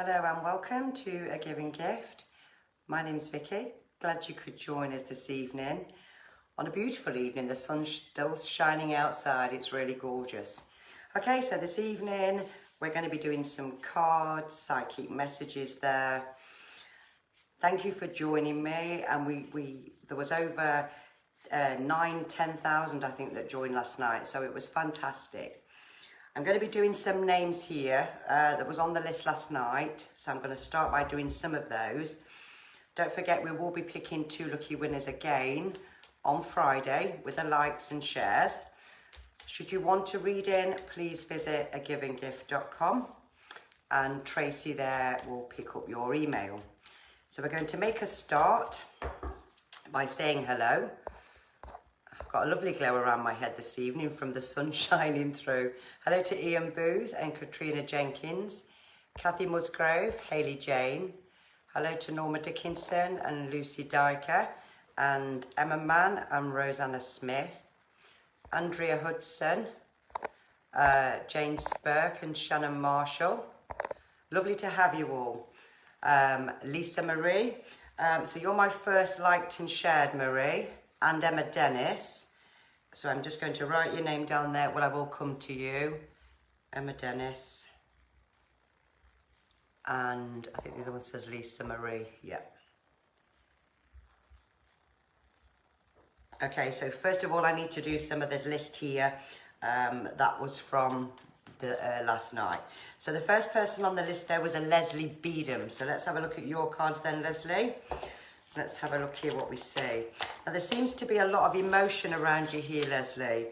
Hello and welcome to A Giving Gift. My name's Vicky. Glad you could join us this evening. On a beautiful evening, the sun's still shining outside. It's really gorgeous. Okay, so this evening we're going to be doing some cards, psychic messages there. Thank you for joining me. And there was over 10,000 I think that joined last night, so it was fantastic. I'm going to be doing some names here that was on the list last night, so I'm going to start by doing some of those. Don't forget, we will be picking 2 lucky winners again on Friday with the likes and shares. Should you want to read in, please visit agivinggift.com and Tracy there will pick up your email. So we're going to make a start by saying hello. I've got a lovely glow around my head this evening from the sun shining through. Hello to Ian Booth and Katrina Jenkins, Kathy Musgrove, Hayley Jane. Hello to Norma Dickinson and Lucy Dyker, and Emma Mann and Rosanna Smith, Andrea Hudson, Jane Spurk and Shannon Marshall. Lovely to have you all. Lisa Marie. So you're my first liked and shared, Marie. And Emma Dennis. So I'm just going to write your name down there. Well, I will come to you. Emma Dennis. And I think the other one says Lisa Marie. Yeah. Okay, so first of all, I need to do some of this list here. That was from the last night. So the first person on the list there was a Leslie Beedham. So let's have a look at your cards then, Leslie. Let's have a look here what we see. Now there seems to be a lot of emotion around you here, Leslie.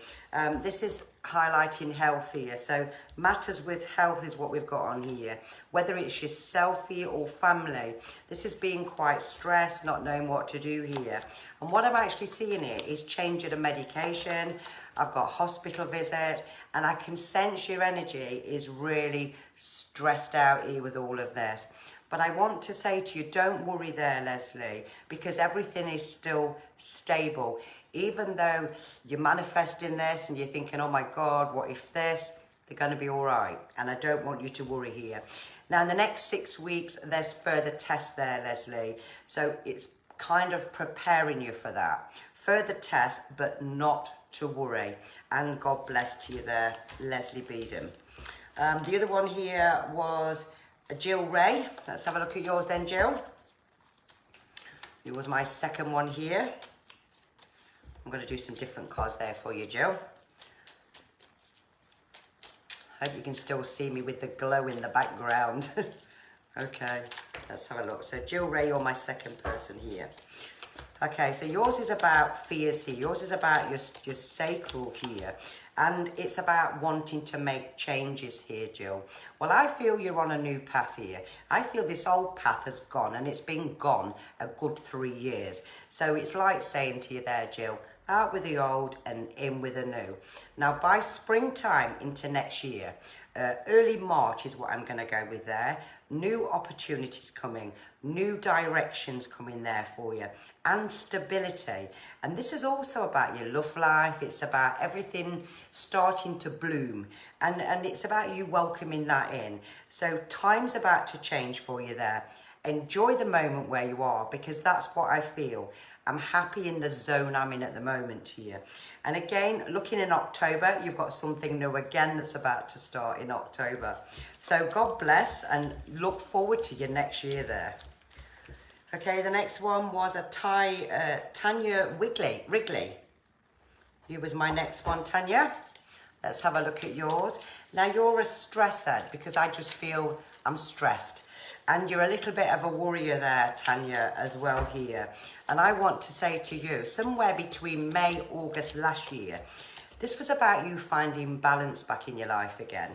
This is highlighting health here. So matters with health is what we've got on here. Whether it's yourself here or family. This is being quite stressed, not knowing what to do here. And what I'm actually seeing here is change of the medication. I've got hospital visits and I can sense your energy is really stressed out here with all of this. But I want to say to you, don't worry there, Leslie, because everything is still stable. Even though you're manifesting this and you're thinking, oh my God, what if this? They're going to be all right. And I don't want you to worry here. Now, in the next 6 weeks, there's further tests there, Leslie. So it's kind of preparing you for that. Further tests, but not to worry. And God bless to you there, Leslie Beedham. The other one here was Jill Ray. Let's have a look at yours then, Jill. It was my second one here. I'm going to do some different cards there for you, Jill. Hope you can still see me with the glow in the background. Okay, let's have a look. So Jill Ray, you're my second person here. Okay, so yours is about fears here. Yours is about your sacral here. And it's about wanting to make changes here, Jill. Well, I feel you're on a new path here. I feel this old path has gone and it's been gone a good 3 years. So it's like saying to you there, Jill, out with the old and in with the new. Now, by springtime into next year, early March is what I'm going to go with there. New opportunities coming, new directions coming there for you, and stability. And this is also about your love life. It's about everything starting to bloom, and it's about you welcoming that in. So time's about to change for you there. Enjoy the moment where you are, because that's what I feel. I'm happy in the zone I'm in at the moment here. And again, looking in October, you've got something new again that's about to start in October. So God bless and look forward to your next year there. Okay, the next one was a Tanya Wrigley. You was my next one, Tanya. Let's have a look at yours. Now you're a stressor because I just feel I'm stressed. And you're a little bit of a worrier there, Tanya, as well here. And I want to say to you, somewhere between May, August last year, this was about you finding balance back in your life again.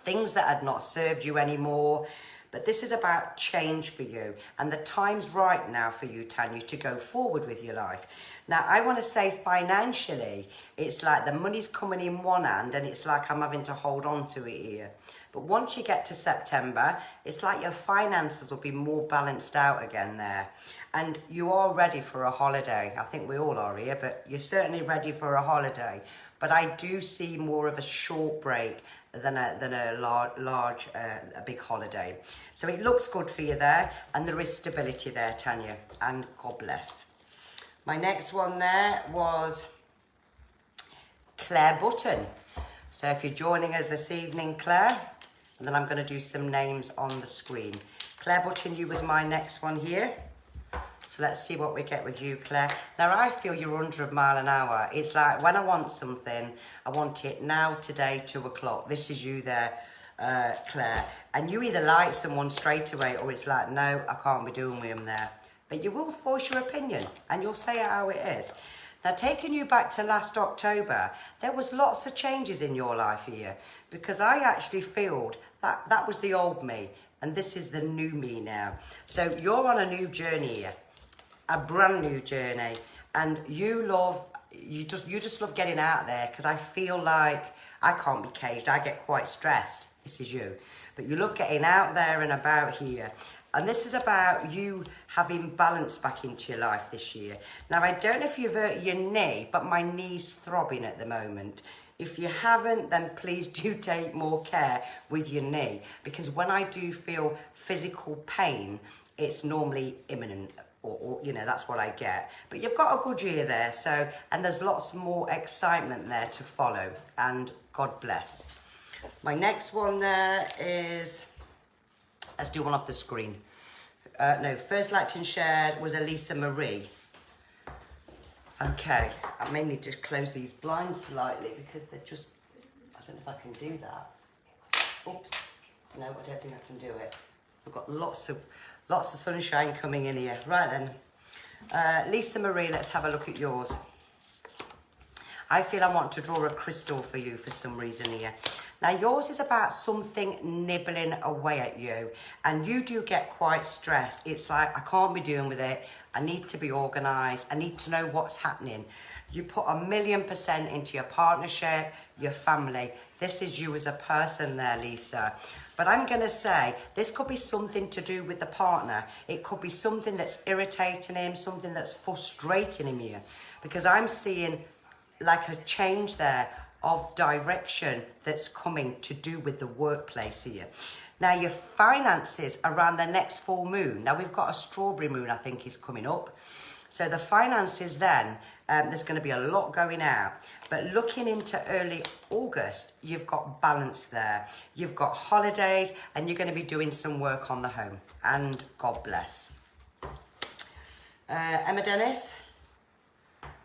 Things that had not served you anymore. But this is about change for you. And the time's right now for you, Tanya, to go forward with your life. Now, I want to say financially, it's like the money's coming in one hand and it's like I'm having to hold on to it here. But once you get to September, it's like your finances will be more balanced out again there. And you are ready for a holiday. I think we all are here, but you're certainly ready for a holiday. But I do see more of a short break than a large, a big holiday. So it looks good for you there, and there is stability there, Tanya, and God bless. My next one there was Claire Button. So if you're joining us this evening, Claire, and then I'm going to do some names on the screen. Claire Button, you was my next one here. So let's see what we get with you, Claire. Now, I feel you're 100 mile an hour. It's like when I want something, I want it now, today, 2 o'clock. This is you there, Claire. And you either like someone straight away, or it's like, no, I can't be doing with him there. But you will voice your opinion, and you'll say it how it is. Now, taking you back to last October, there was lots of changes in your life here, because I actually feel that that was the old me, and this is the new me now. So you're on a new journey here, a brand new journey, and you just love getting out there, because I feel like I can't be caged. I get quite stressed. This is you, but you love getting out there and about here. And this is about you having balance back into your life this year. Now, I don't know if you've hurt your knee, but my knee's throbbing at the moment. If you haven't, then please do take more care with your knee, because when I do feel physical pain, it's normally imminent, or you know, that's what I get. But you've got a good year there, so, and there's lots more excitement there to follow, and God bless. My next one there is, let's do one off the screen. No, first liked and shared was Elisa Marie. Okay, I may need to close these blinds slightly because they're just, I don't know if I can do that. Oops, no, I don't think I can do it. We've got lots of sunshine coming in here. Right then, Lisa Marie, let's have a look at yours. I feel I want to draw a crystal for you for some reason here. Now, yours is about something nibbling away at you, and you do get quite stressed. It's like, I can't be doing with it. I need to be organised. I need to know what's happening. You put 1,000,000% into your partnership, your family. This is you as a person there, Lisa. But I'm going to say, this could be something to do with the partner. It could be something that's irritating him, something that's frustrating him here. Because I'm seeing like a change there of direction that's coming to do with the workplace here. Now, your finances around the next full moon. Now, we've got a strawberry moon, I think, is coming up. So the finances then, there's going to be a lot going out. But looking into early August, you've got balance there. You've got holidays, and you're going to be doing some work on the home. And God bless. Emma Dennis.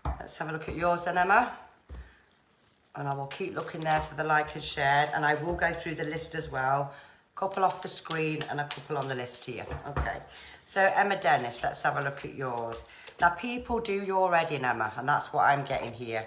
Let's have a look at yours then, Emma. And I will keep looking there for the like and shared, and I will go through the list as well. A couple off the screen and a couple on the list here. Okay, so Emma Dennis, let's have a look at yours. Now, people do your wedding, Emma, and that's what I'm getting here.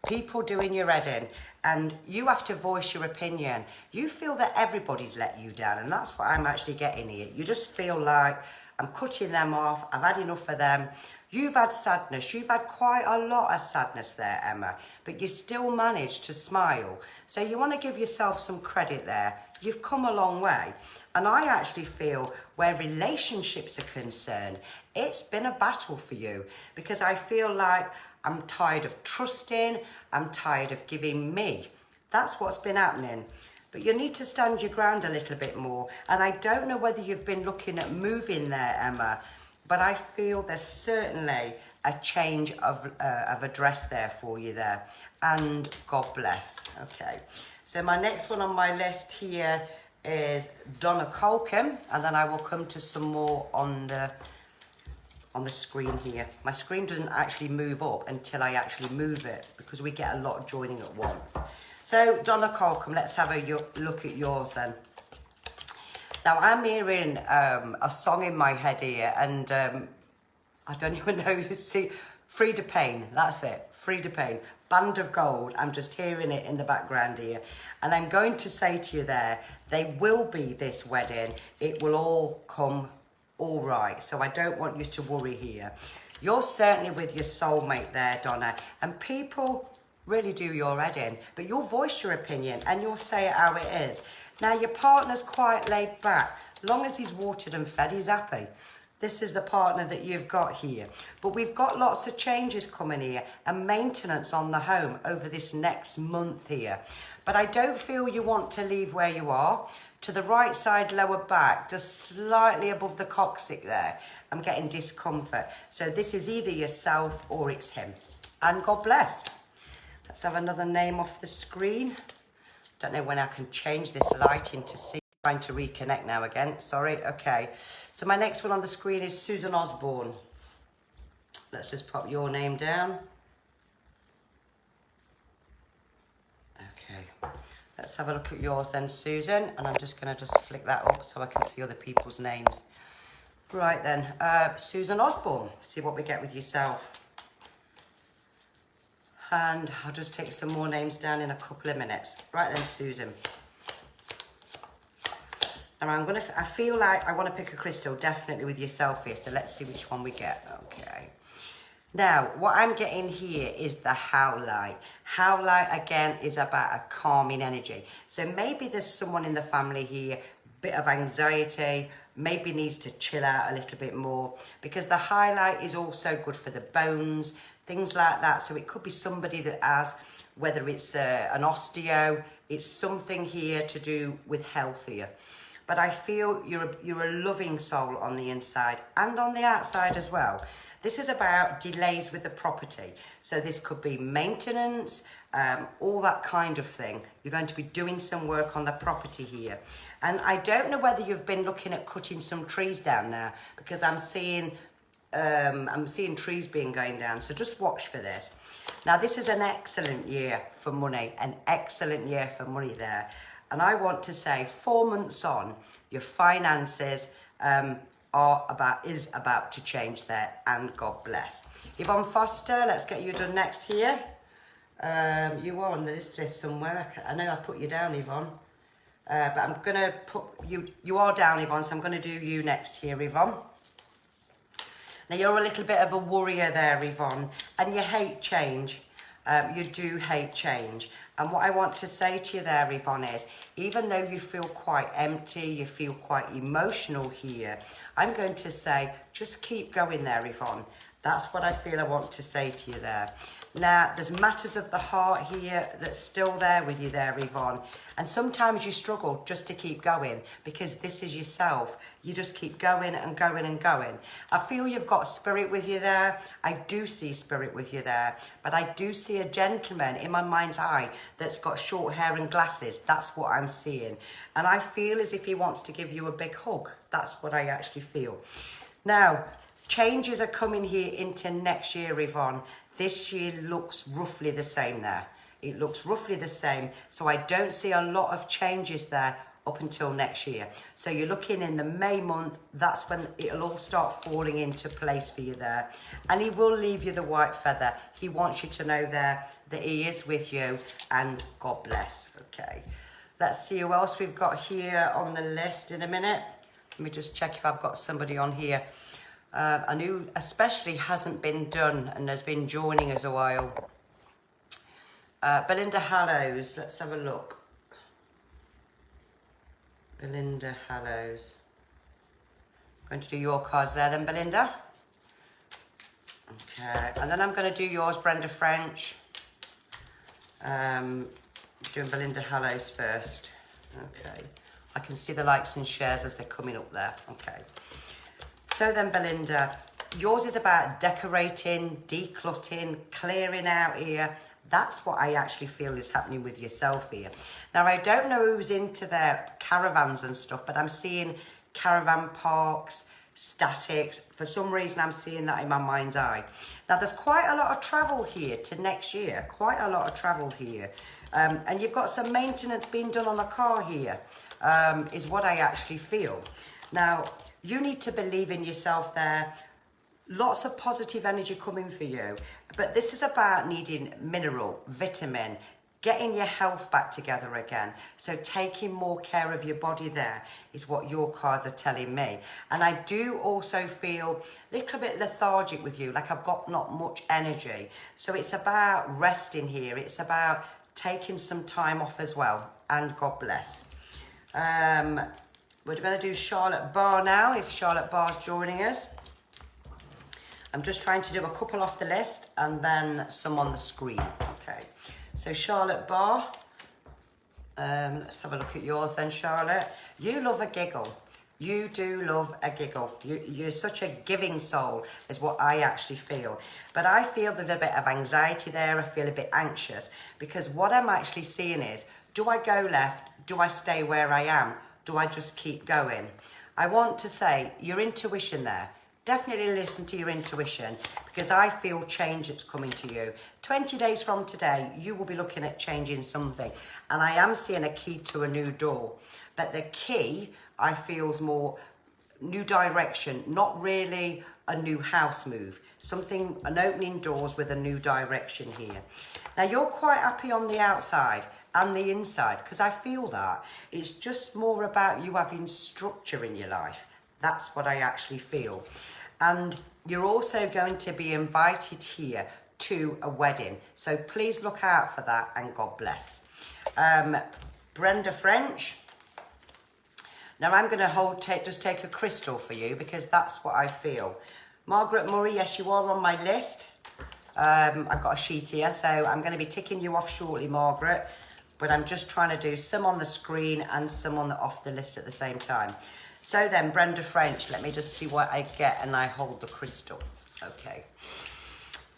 People doing your wedding, and you have to voice your opinion. You feel that everybody's let you down, and that's what I'm actually getting here. You just feel like, I'm cutting them off, I've had enough of them. You've had sadness, you've had quite a lot of sadness there, Emma, but you still managed to smile. So you want to give yourself some credit there. You've come a long way. And I actually feel where relationships are concerned, it's been a battle for you, because I feel like I'm tired of trusting, I'm tired of giving me. That's what's been happening. But you need to stand your ground a little bit more. And I don't know whether you've been looking at moving there, Emma, but I feel there's certainly a change of address there for you there. And God bless. Okay. So my next one on my list here is Donna Colkin, and then I will come to some more on the screen here. My screen doesn't actually move up until I actually move it, because we get a lot joining at once. So Donna Colkin, let's have a look at yours then. Now, I'm hearing a song in my head here, and I don't even know. See, Frida Payne, that's it, Frida Payne, Band of Gold. I'm just hearing it in the background here. And I'm going to say to you there, they will be this wedding. It will all come all right. So I don't want you to worry here. You're certainly with your soulmate there, Donna. And people really do your wedding, but you'll voice your opinion and you'll say it how it is. Now, your partner's quite laid back. Long as he's watered and fed, he's happy. This is the partner that you've got here. But we've got lots of changes coming here and maintenance on the home over this next month here. but I don't feel you want to leave where you are. To the right side, lower back, just slightly above the coccyx there, I'm getting discomfort. So this is either yourself or it's him. And God bless. Let's have another name off the screen. Don't know when I can change this lighting to see. Trying to reconnect now again. Sorry. Okay. So my next one on the screen is Susan Osborne. Let's just pop your name down. Okay. Let's have a look at yours then, Susan. And I'm just going to just flick that up so I can see other people's names. Right then. Susan Osborne. See what we get with yourself. And I'll just take some more names down in a couple of minutes. Right then, Susan. And I feel like I want to pick a crystal definitely with yourself here. So let's see which one we get. Okay. Now, what I'm getting here is the howlite. Howlite, again, is about a calming energy. So maybe there's someone in the family here, bit of anxiety, maybe needs to chill out a little bit more, because the highlight is also good for the bones, things like that. So it could be somebody that has, whether it's an osteo, it's something here to do with health here. But I feel you're a loving soul on the inside and on the outside as well. This is about delays with the property. So this could be maintenance, all that kind of thing. You're going to be doing some work on the property here. And I don't know whether you've been looking at cutting some trees down now, because I'm seeing trees going down. So just watch for this. Now, this is an excellent year for money, an excellent year for money there. And I want to say 4 months on, your finances is about to change there, and God bless. Yvonne Foster, let's get you done next here. You are on this list somewhere. I know I put you down, Yvonne. But I'm going to put you are down, Yvonne, so I'm going to do you next here, Yvonne. Now, you're a little bit of a worrier there, Yvonne, and you hate change. You do hate change. And what I want to say to you there, Yvonne, is even though you feel quite empty, you feel quite emotional here, I'm going to say just keep going there, Yvonne. That's what I feel I want to say to you there. Now, there's matters of the heart here that's still there with you there, Yvonne. And sometimes you struggle just to keep going because this is yourself. You just keep going and going and going. I feel you've got spirit with you there. I do see spirit with you there. But I do see a gentleman in my mind's eye that's got short hair and glasses. That's what I'm seeing. And I feel as if he wants to give you a big hug. That's what I actually feel. Now, changes are coming here into next year, Yvonne. This year looks roughly the same there. It looks roughly the same. So I don't see a lot of changes there up until next year. So you're looking in the May month, that's when it'll all start falling into place for you there. And he will leave you the white feather. He wants you to know there that he is with you, and God bless. Okay. Let's see who else we've got here on the list in a minute. Let me just check if I've got somebody on here. And who especially hasn't been done and has been joining us a while. Belinda Hallows, let's have a look. Belinda Hallows. I'm going to do your cards there then, Belinda. Okay, and then I'm going to do yours, Brenda French. Doing Belinda Hallows first. Okay, I can see the likes and shares as they're coming up there. Okay. So then, Belinda, yours is about decorating, decluttering, clearing out here. That's what I actually feel is happening with yourself here. Now, I don't know who's into their caravans and stuff, but I'm seeing caravan parks, statics. For some reason, I'm seeing that in my mind's eye. Now, there's quite a lot of travel here to next year, quite a lot of travel here. And you've got some maintenance being done on a car here, is what I actually feel. Now, you need to believe in yourself there. Lots of positive energy coming for you. But this is about needing mineral, vitamin, getting your health back together again. So taking more care of your body there is what your cards are telling me. And I do also feel a little bit lethargic with you, like I've got not much energy. So it's about resting here. It's about taking some time off as well. And God bless. We're going to do Charlotte Barr now, if Charlotte Barr's joining us. I'm just trying to do a couple off the list and then some on the screen. Okay, so Charlotte Barr, Let's have a look at yours then, Charlotte. You love a giggle. You do love a giggle. You're such a giving soul, is what I actually feel. But I feel there's a bit of anxiety there. I feel a bit anxious because what I'm actually seeing is, do I go left? Do I stay where I am? Do I just keep going? I want to say your intuition there. Definitely listen to your intuition because I feel change that's coming to you. 20 days from today, you will be looking at changing something. And I am seeing a key to a new door. But the key, I feel, is more new direction, not really a new house move. Something, an opening doors with a new direction here. Now, you're quite happy on the outside and the inside because I feel that. It's just more about you having structure in your life. That's what I actually feel. And you're also going to be invited here to a wedding. So please look out for that and God bless. Brenda French. Now I'm going to just take a crystal for you because that's what I feel. Margaret Murray, yes, you are on my list. I've got a sheet here, so I'm going to be ticking you off shortly, Margaret. But I'm just trying to do some on the screen and some off the list at the same time. So then, Brenda French, let me just see what I get and I hold the crystal. Okay.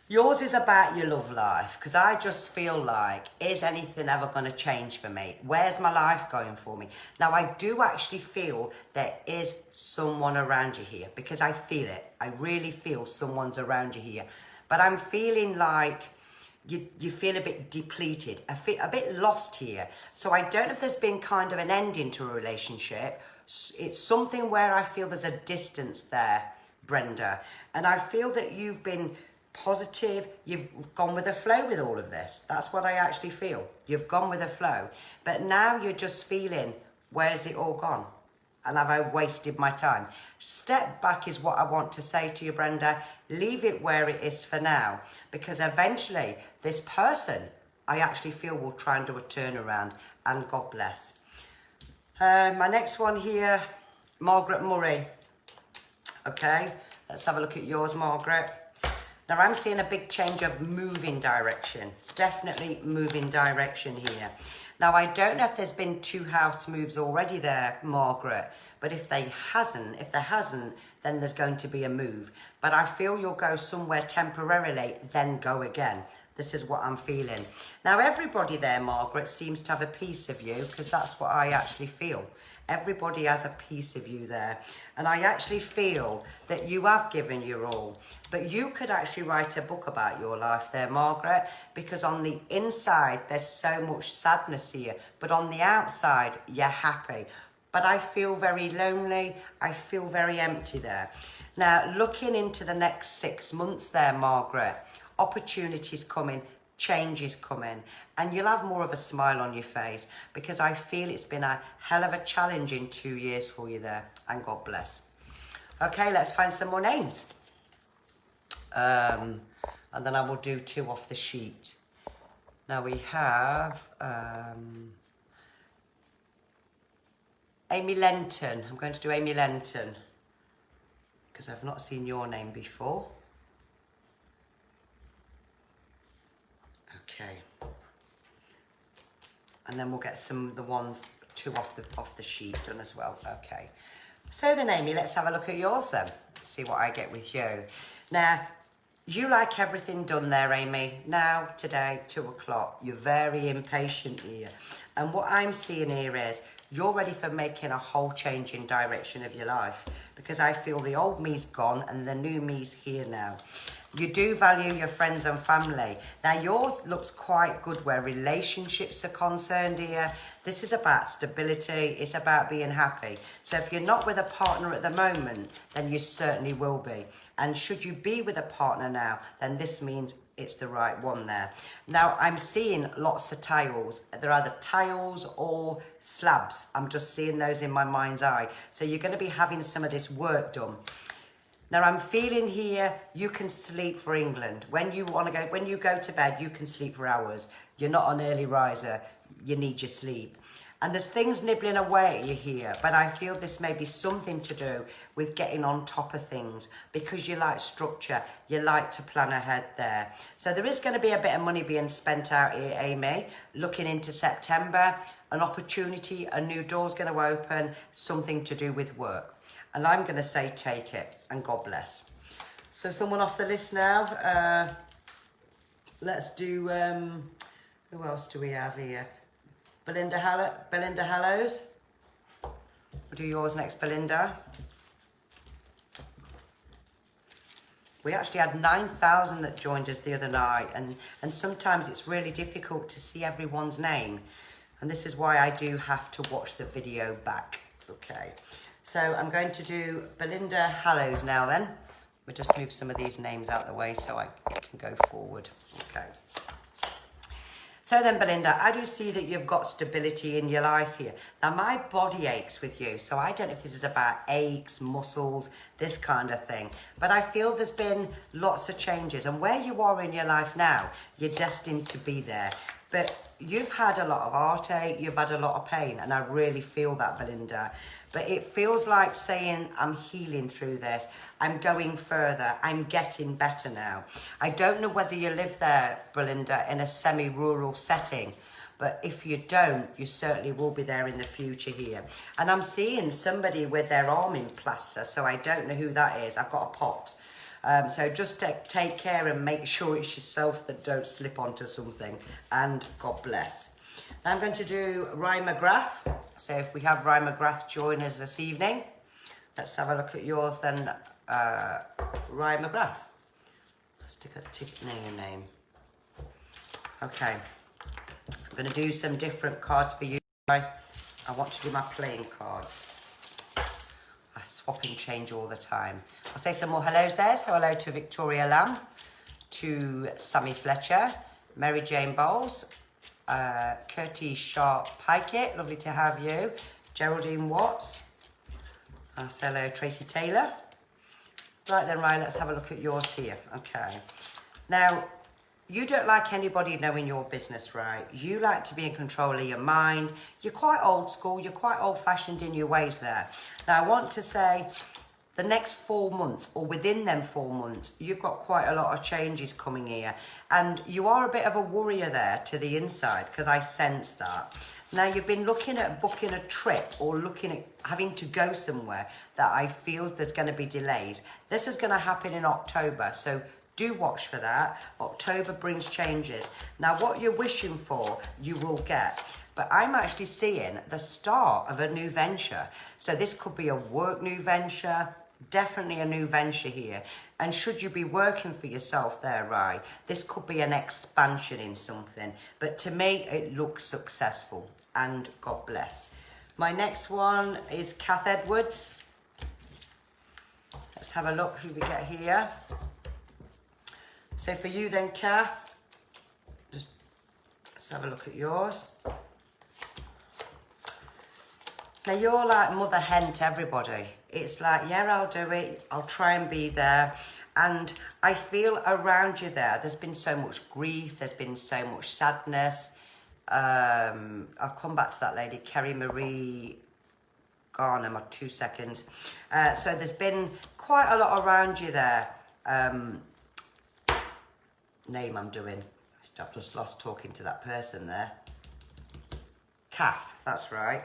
Yours is about your love life because I just feel like, is anything ever going to change for me? Where's my life going for me? Now, I do actually feel there is someone around you here because I feel it. I really feel someone's around you here. But I'm feeling like you feel a bit depleted, a bit lost here. So I don't know if there's been kind of an ending to a relationship. It's something where I feel there's a distance there, Brenda. And I feel that you've been positive, you've gone with the flow with all of this. That's what I actually feel. You've gone with the flow. But now you're just feeling, where's it all gone? And have I wasted my time? Step back is what I want to say to you, Brenda. Leave it where it is for now. Because eventually, this person, I actually feel will try and do a turnaround. And God bless. My next one here, Margaret Murray. Okay, let's have a look at yours, Margaret. Now, I'm seeing a big change of moving direction. Definitely moving direction here. Now, I don't know if there's been 2 house moves already there, Margaret, but if there hasn't, then there's going to be a move. But I feel you'll go somewhere temporarily, then go again. This is what I'm feeling. Now, everybody there, Margaret, seems to have a piece of you because that's what I actually feel. Everybody has a piece of you there. And I actually feel that you have given your all. But you could actually write a book about your life there, Margaret, because on the inside, there's so much sadness here. But on the outside, you're happy. But I feel very lonely. I feel very empty there. Now, looking into the next 6 months there, Margaret, opportunities coming, change is coming, and you'll have more of a smile on your face because I feel it's been a hell of a challenging 2 years for you there, and God bless. Okay, let's find some more names. And then I will do 2 off the sheet. Now we have Amy Lenton. I'm going to do Amy Lenton because I've not seen your name before. Okay, and then we'll get some of the ones 2 off the sheet done as well. Okay, so then Amy, let's have a look at yours then. See what I get with you. Now, you like everything done there, Amy. Now, today, 2 o'clock. You're very impatient here, and what I'm seeing here is you're ready for making a whole change in direction of your life because I feel the old me's gone and the new me's here now. You do value your friends and family. Now, yours looks quite good where relationships are concerned here. This is about stability. It's about being happy. So if you're not with a partner at the moment, then you certainly will be. And should you be with a partner now, then this means it's the right one there. Now, I'm seeing lots of tiles. They're either tiles or slabs. I'm just seeing those in my mind's eye. So you're going to be having some of this work done. Now, I'm feeling here, you can sleep for England. When you go to bed, you can sleep for hours. You're not an early riser. You need your sleep. And there's things nibbling away at you here, but I feel this may be something to do with getting on top of things because you like structure, you like to plan ahead there. So there is going to be a bit of money being spent out here, Amy, looking into September, an opportunity, a new door's going to open, something to do with work. And I'm going to say take it, and God bless. So someone off the list now. Let's do, who else do we have here? Belinda Hallows. We'll do yours next, Belinda. We actually had 9,000 that joined us the other night, and sometimes it's really difficult to see everyone's name. And this is why I do have to watch the video back. Okay, so I'm going to do Belinda Hallows now then. We'll just move some of these names out of the way so I can go forward. Okay. So then, Belinda, I do see that you've got stability in your life here. Now, my body aches with you, so I don't know if this is about aches, muscles, this kind of thing. But I feel there's been lots of changes. And where you are in your life now, you're destined to be there. But you've had a lot of heartache, you've had a lot of pain, and I really feel that, Belinda. But it feels like saying, I'm healing through this. I'm going further. I'm getting better now. I don't know whether you live there, Belinda, in a semi-rural setting. But if you don't, you certainly will be there in the future here. And I'm seeing somebody with their arm in plaster, so I don't know who that is. I've got a pot. So just take care and make sure it's yourself that don't slip onto something. And God bless. Now I'm going to do Ryan McGrath. So if we have Ryan McGrath join us this evening, let's have a look at yours then, Ryan McGrath. Stick a tick in your name. Okay. I'm going to do some different cards for you. I want to do my playing cards. I swap and change all the time. I'll say some more hellos there. So hello to Victoria Lamb, to Sammy Fletcher, Mary Jane Bowles, Curtis Sharp Pikett, lovely to have you, Geraldine Watts, I'll say hello Tracy Taylor. Right then, Ryan, let's have a look at yours here. Okay. Now, you don't like anybody knowing your business, right? You like to be in control of your mind. You're quite old school. You're quite old-fashioned in your ways there. Now, I want to say the next 4 months, or within them 4 months, you've got quite a lot of changes coming here. And you are a bit of a worrier there to the inside, because I sense that. Now, you've been looking at booking a trip or looking at having to go somewhere that I feel there's going to be delays. This is going to happen in October, so do watch for that. October brings changes. Now, what you're wishing for, you will get. But I'm actually seeing the start of a new venture. So this could be a work new venture, definitely a new venture here. And should you be working for yourself there, Rye, this could be an expansion in something. But to me, it looks successful. And God bless. My next one is Kath Edwards. Let's have a look who we get here. So for you then, Kath, just let's have a look at yours. Now you're like mother hen to everybody. It's like, yeah, I'll do it. I'll try and be there. And I feel around you there, there's been so much grief. There's been so much sadness. I'll come back to that lady, Kerry Marie Garner, 2 seconds. So there's been quite a lot around you there. Name I'm doing. I've just lost talking to that person there. Kath, that's right.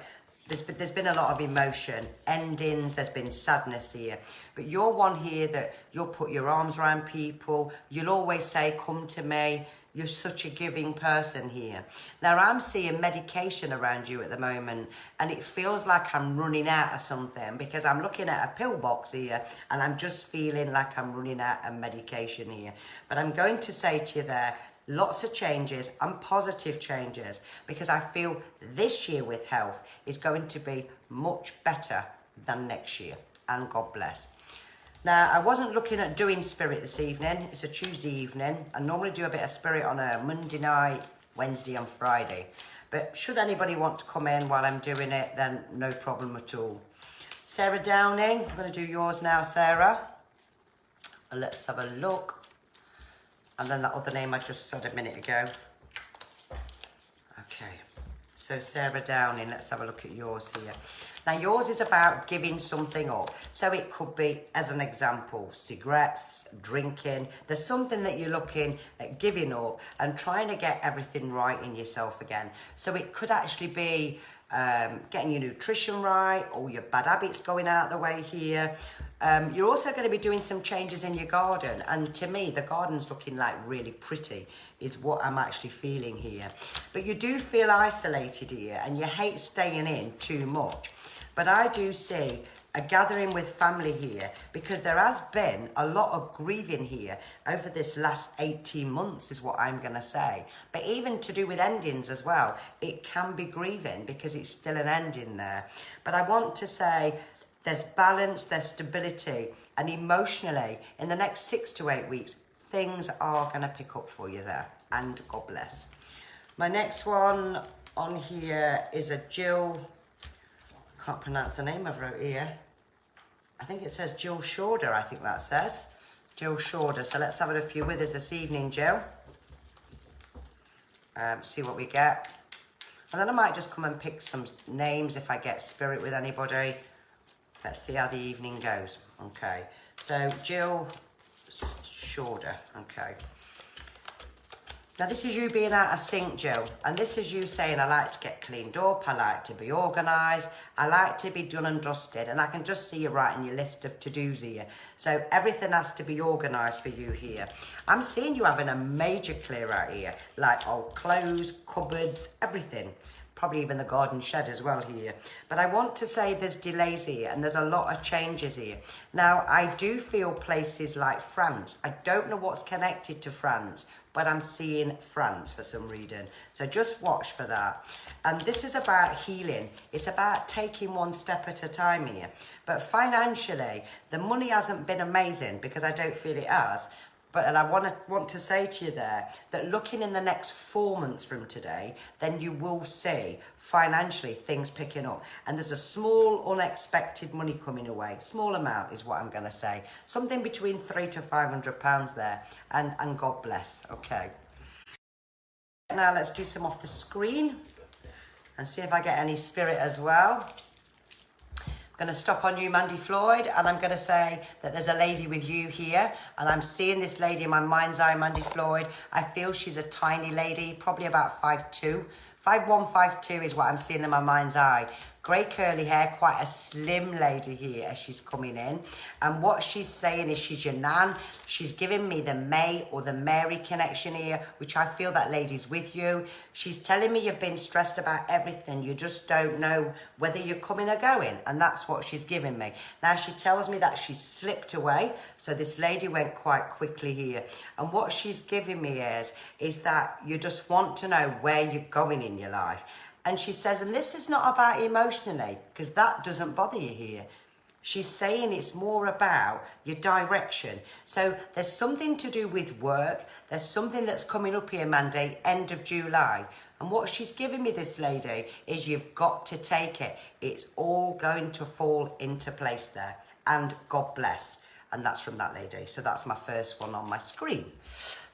There's been a lot of emotion, endings, there's been sadness here. But you're one here that you'll put your arms around people. You'll always say, come to me. You're such a giving person here. Now, I'm seeing medication around you at the moment, and it feels like I'm running out of something because I'm looking at a pill box here, and I'm just feeling like I'm running out of medication here. But I'm going to say to you there, lots of changes and positive changes, because I feel this year with health is going to be much better than next year. And God bless. Now, I wasn't looking at doing spirit this evening. It's a Tuesday evening. I normally do a bit of spirit on a Monday night, Wednesday and Friday. But should anybody want to come in while I'm doing it, then no problem at all. Sarah Downing, I'm going to do yours now, Sarah. Let's have a look. And then that other name I just said a minute ago. Okay. So Sarah Downing, let's have a look at yours here. Now yours is about giving something up. So it could be, as an example, cigarettes, drinking. There's something that you're looking at giving up and trying to get everything right in yourself again. So it could actually be getting your nutrition right, or your bad habits going out the way here. You're also going to be doing some changes in your garden, and to me the garden's looking like really pretty is what I'm actually feeling here. But you do feel isolated here and you hate staying in too much. But I do see a gathering with family here, because there has been a lot of grieving here over this last 18 months is what I'm going to say. But even to do with endings as well, it can be grieving because it's still an ending there. But I want to say there's balance, there's stability, and emotionally in the next 6 to 8 weeks, things are going to pick up for you there, and God bless. My next one on here is a Jill. Can't pronounce the name I've wrote here. I think it says Jill Shorter, I think that says. Jill Shorter. So let's have a few with us this evening, Jill. See what we get. And then I might just come and pick some names if I get spirit with anybody. Let's see how the evening goes. Okay. So Jill Shorter. Okay. Now this is you being out of sync, Jill, and this is you saying, I like to get cleaned up, I like to be organised, I like to be done and dusted, and I can just see you writing your list of to-dos here. So everything has to be organised for you here. I'm seeing you having a major clear out here, like old clothes, cupboards, everything. Probably even the garden shed as well here. But I want to say there's delays here and there's a lot of changes here. Now, I do feel places like France. I don't know what's connected to France, but I'm seeing France for some reason. So just watch for that. And this is about healing. It's about taking one step at a time here. But financially, the money hasn't been amazing because I don't feel it has. But and I want to say to you there that looking in the next 4 months from today, then you will see financially things picking up. And there's a small unexpected money coming away. Small amount is what I'm going to say. Something between £300 to £500 there. And God bless. Okay. Now let's do some off the screen and see if I get any spirit as well. Going to stop on you, Mandy Floyd, and I'm going to say that there's a lady with you here, and I'm seeing this lady in my mind's eye, Mandy Floyd. I feel she's a tiny lady, probably about 5'2". 5'1", 5'2" is what I'm seeing in my mind's eye. Grey curly hair, quite a slim lady here as she's coming in. And what she's saying is she's your nan. She's giving me the May or the Mary connection here, which I feel that lady's with you. She's telling me you've been stressed about everything. You just don't know whether you're coming or going. And that's what she's giving me. Now she tells me that she's slipped away. So this lady went quite quickly here. And what she's giving me is that you just want to know where you're going in your life. And she says, and this is not about emotionally, because that doesn't bother you here. She's saying it's more about your direction. So there's something to do with work. There's something that's coming up here, Mandy, end of July. And what she's giving me, this lady, is you've got to take it. It's all going to fall into place there. And God bless. And that's from that lady. So that's my first one on my screen.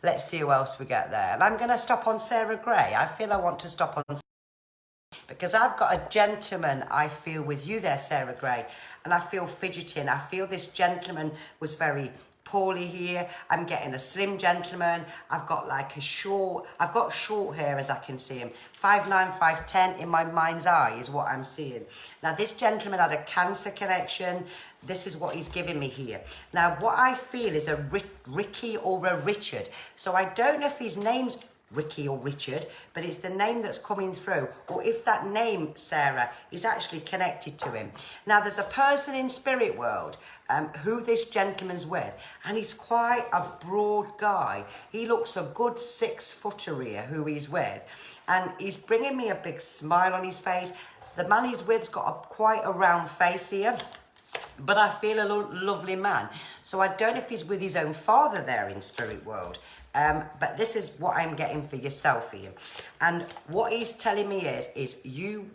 Let's see who else we get there. And I'm going to stop on Sarah Gray. I feel I want to stop on, because I've got a gentleman, I feel, with you there, Sarah Gray, and I feel fidgeting. I feel this gentleman was very poorly here. I'm getting a slim gentleman. I've got like I've got short hair as I can see him. 5'9", 5'10" in my mind's eye is what I'm seeing. Now this gentleman had a cancer connection. This is what he's giving me here. Now what I feel is a Ricky or a Richard. So I don't know if his name's Ricky or Richard, but it's the name that's coming through, or if that name, Sarah, is actually connected to him. Now there's a person in spirit world who this gentleman's with, and he's quite a broad guy. He looks a good 6 footer here who he's with, and he's bringing me a big smile on his face. The man he's with's got quite a round face here, but I feel a lovely man. So I don't know if he's with his own father there in spirit world. But this is what I'm getting for yourself here. And what he's telling me is you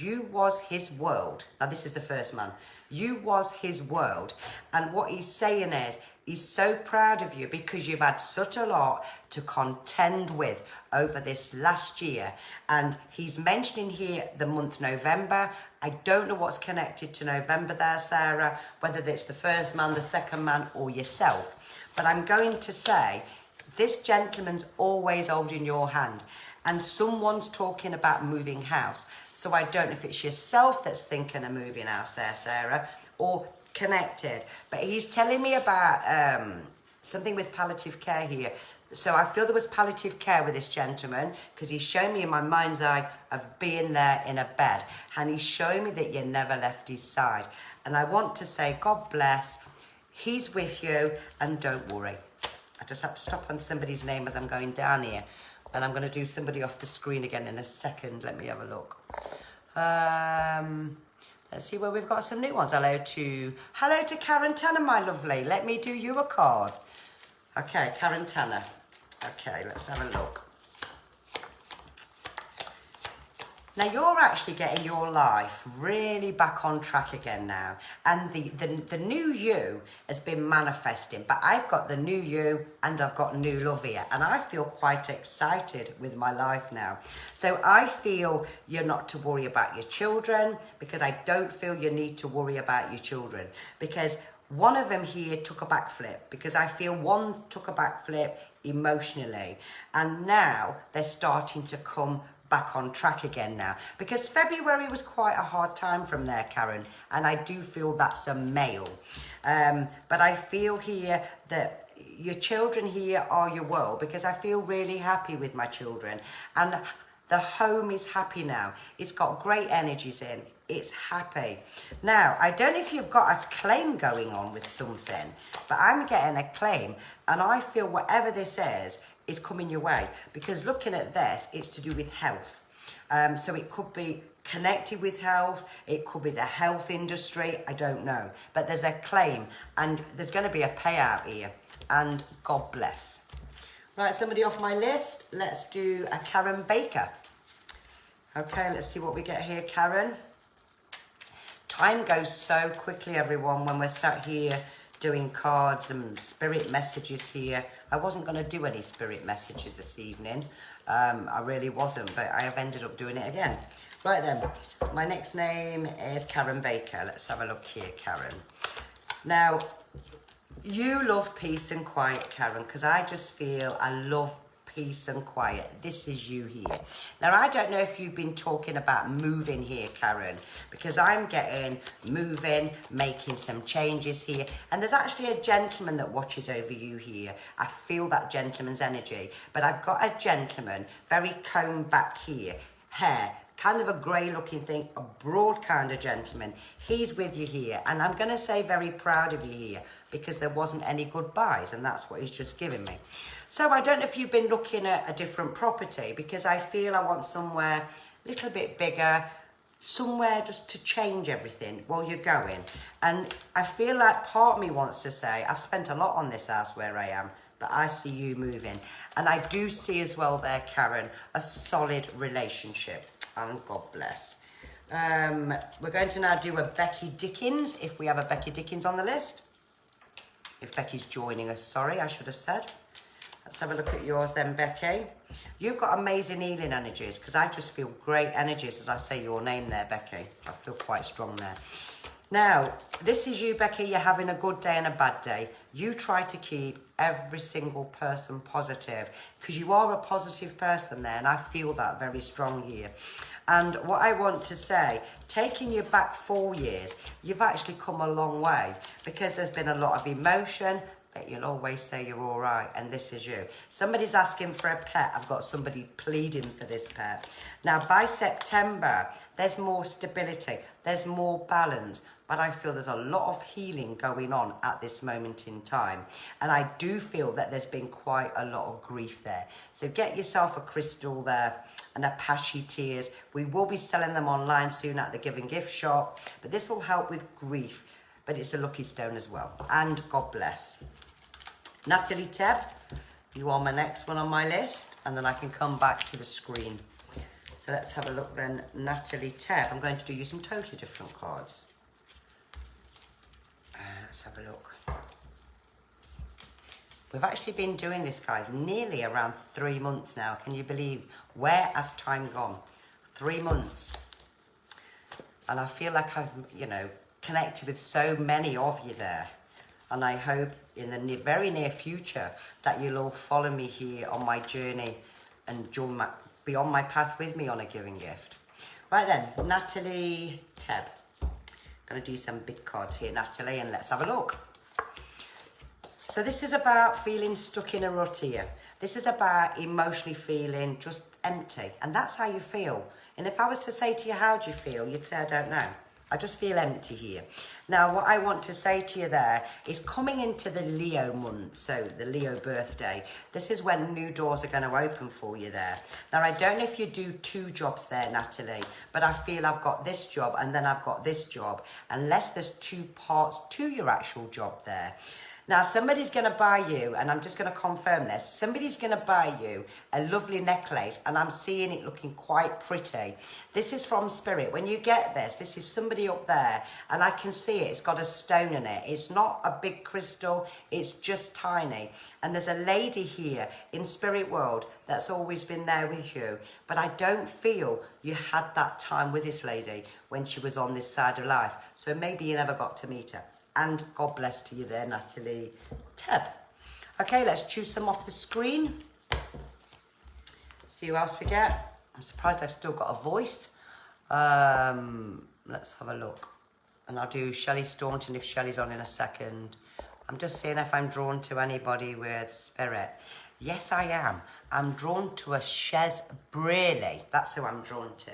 you was his world. Now this is the first man. You was his world. And what he's saying is, he's so proud of you because you've had such a lot to contend with over this last year. And he's mentioning here the month November. I don't know what's connected to November there, Sarah, whether it's the first man, the second man, or yourself. But I'm going to say, this gentleman's always holding your hand. And someone's talking about moving house. So I don't know if it's yourself that's thinking of moving house there, Sarah, or connected. But he's telling me about something with palliative care here. So I feel there was palliative care with this gentleman because he's shown me in my mind's eye of being there in a bed. And he's showing me that you never left his side. And I want to say, God bless. He's with you and don't worry. I just have to stop on somebody's name as I'm going down here. And I'm going to do somebody off the screen again in a second. Let me have a look. Let's see where we've got some new ones. Hello to Karen Tanner, my lovely. Let me do you a card. Okay, Karen Tanner. Okay, let's have a look. Now you're actually getting your life really back on track again now. And the new you has been manifesting. But I've got the new you and I've got new love here. And I feel quite excited with my life now. So I feel you're not to worry about your children because I don't feel you need to worry about your children. Because one of them here took a backflip because I feel one took a backflip emotionally. And now they're starting to come back on track again now, because February was quite a hard time from there, Karen, and I do feel that's a male. But I feel here that your children here are your world, because I feel really happy with my children, and the home is happy now. It's got great energies in. It's happy. Now, I don't know if you've got a claim going on with something, but I'm getting a claim, and I feel whatever this is coming your way, because looking at this, it's to do with health. So it could be connected with health, it could be the health industry, I don't know. But there's a claim and there's going to be a payout here, and God bless. Right, somebody off my list, let's do a Karen Baker. Okay, let's see what we get here, Karen. Time goes so quickly, everyone, when we're sat here doing cards and spirit messages here. I wasn't going to do any spirit messages this evening. I really wasn't, but I have ended up doing it again. Right then, my next name is Karen Baker. Let's have a look here, Karen. Now, you love peace and quiet, Karen, because I just feel I love peace and quiet. This is you here. Now, I don't know if you've been talking about moving here, Karen, because I'm getting moving, making some changes here. And there's actually a gentleman that watches over you here. I feel that gentleman's energy. But I've got a gentleman, very combed back here, hair, kind of a grey looking thing, a broad kind of gentleman. He's with you here. And I'm going to say very proud of you here, because there wasn't any goodbyes, and that's what he's just given me. So I don't know if you've been looking at a different property, because I feel I want somewhere a little bit bigger, somewhere just to change everything while you're going. And I feel like part of me wants to say, I've spent a lot on this house where I am, but I see you moving. And I do see as well there, Karen, a solid relationship. And God bless. We're going to now do a Becky Dickens, if we have a Becky Dickens on the list. If Becky's joining us, sorry, I should have said. Let's have a look at yours then, Becky. You've got amazing healing energies, because I just feel great energies as I say your name there, Becky. I feel quite strong there. Now, this is you, Becky. You're having a good day and a bad day. You try to keep every single person positive, because you are a positive person there, and I feel that very strong here. And what I want to say, taking you back 4 years, you've actually come a long way, because there's been a lot of emotion, but you'll always say you're all right, and this is you. Somebody's asking for a pet. I've got somebody pleading for this pet. Now, by September, there's more stability, there's more balance, but I feel there's a lot of healing going on at this moment in time. And I do feel that there's been quite a lot of grief there. So get yourself a crystal there and a Pashi Tears. We will be selling them online soon at the Give and Gift shop, but this will help with grief, but it's a lucky stone as well. And God bless. Natalie Tebb, you are my next one on my list, and then I can come back to the screen. So let's have a look then. Natalie Tebb. I'm going to do you some totally different cards. Let's have a look. We've actually been doing this, guys, nearly around 3 months now. Can you believe where has time gone? 3 months. And I feel like I've, you know, connected with so many of you there. And I hope in the very near future that you'll all follow me here on my journey and be on my path with me on a giving gift. Right then, Natalie Tebb. Going to do some big cards here, Natalie, and let's have a look. So this is about feeling stuck in a rut here. This is about emotionally feeling just empty. And that's how you feel. And if I was to say to you, how do you feel? You'd say, I don't know. I just feel empty here. Now, what I want to say to you there is coming into the Leo month, so the Leo birthday, this is when new doors are going to open for you there. Now, I don't know if you do 2 jobs there, Natalie, but I feel I've got this job and then I've got this job, unless there's 2 parts to your actual job there. Now, somebody's going to buy you, and I'm just going to confirm this, somebody's going to buy you a lovely necklace, and I'm seeing it looking quite pretty. This is from Spirit. When you get this, this is somebody up there, and I can see it. It's got a stone in it. It's not a big crystal. It's just tiny. And there's a lady here in Spirit World that's always been there with you, but I don't feel you had that time with this lady when she was on this side of life. So maybe you never got to meet her. And God bless to you there, Natalie Tebb. Okay, let's choose some off the screen. See who else we get. I'm surprised I've still got a voice. Let's have a look. And I'll do Shelley Staunton if Shelley's on in a second. I'm just seeing if I'm drawn to anybody with Spirit. Yes, I am. I'm drawn to a Shez Braley. That's who I'm drawn to.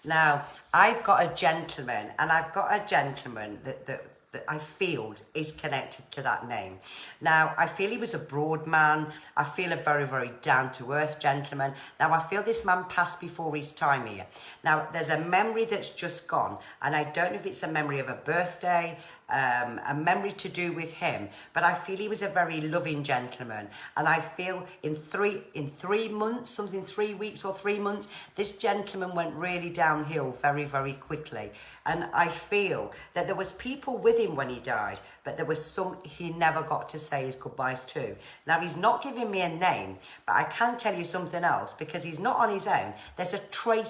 Now, I've got a gentleman, and I've got a gentleman that I feel is connected to that name. Now, I feel he was a broad man. I feel a very, very down-to-earth gentleman. Now, I feel this man passed before his time here. Now, there's a memory that's just gone, and I don't know if it's a memory of a birthday, a memory to do with him, but I feel he was a very loving gentleman, and I feel in 3 months, something 3 weeks or 3 months, this gentleman went really downhill very, very quickly. And I feel that there was people with him when he died, but there was some he never got to say his goodbyes to. Now, he's not giving me a name, but I can tell you something else, because he's not on his own. There's a Teresa.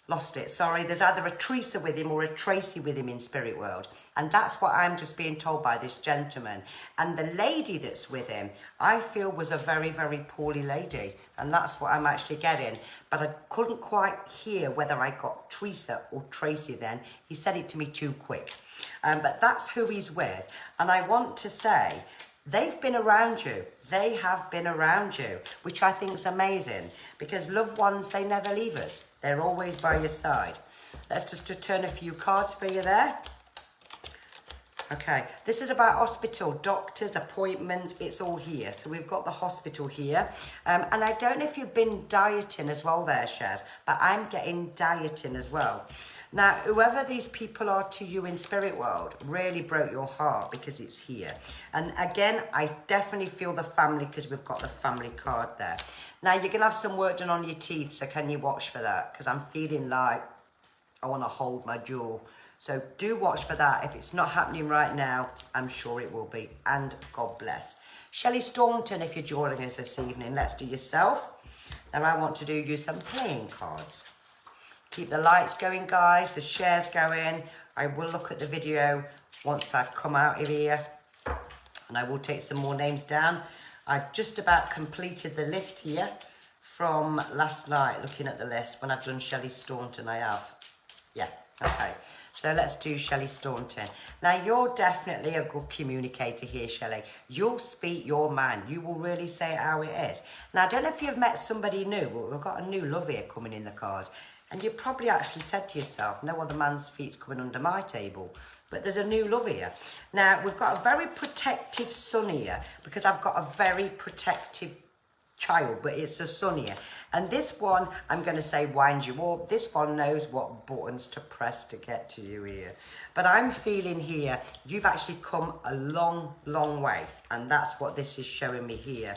Lost it, sorry. There's either a Teresa with him or a Tracy with him in Spirit World. And that's what I'm just being told by this gentleman. And the lady that's with him, I feel was a very, very poorly lady. And that's what I'm actually getting. But I couldn't quite hear whether I got Teresa or Tracy then. He said it to me too quick. But that's who he's with. And I want to say, they've been around you. They have been around you, which I think is amazing. Because loved ones, they never leave us. They're always by your side. Let's just turn a few cards for you there. Okay, this is about hospital, doctors, appointments, it's all here. So we've got the hospital here. And I don't know if you've been dieting as well there, Shez, but I'm getting dieting as well. Now, whoever these people are to you in Spirit World really broke your heart, because it's here. And again, I definitely feel the family, because we've got the family card there. Now, you're going to have some work done on your teeth, so can you watch for that? Because I'm feeling like I want to hold my jaw. So do watch for that. If it's not happening right now, I'm sure it will be. And God bless. Shelley Staunton, if you're joining us this evening, let's do yourself. Now, I want to do you some playing cards. Keep the lights going, guys, the shares going. I will look at the video once I've come out of here, and I will take some more names down. I've just about completed the list here from last night, looking at the list. When I've done Shelley Staunton, I have. Yeah, okay. So let's do Shelley Staunton. Now, you're definitely a good communicator here, Shelley. You'll speak your mind. You will really say it how it is. Now, I don't know if you've met somebody new, but we've got a new love here coming in the cards. And you probably actually said to yourself, no other man's feet's coming under my table. But there's a new love here. Now, we've got a very protective son here, because I've got a very protective child, but it's a son here. And this one, I'm going to say, winds you up. This one knows what buttons to press to get to you here. But I'm feeling here, you've actually come a long, long way. And that's what this is showing me here.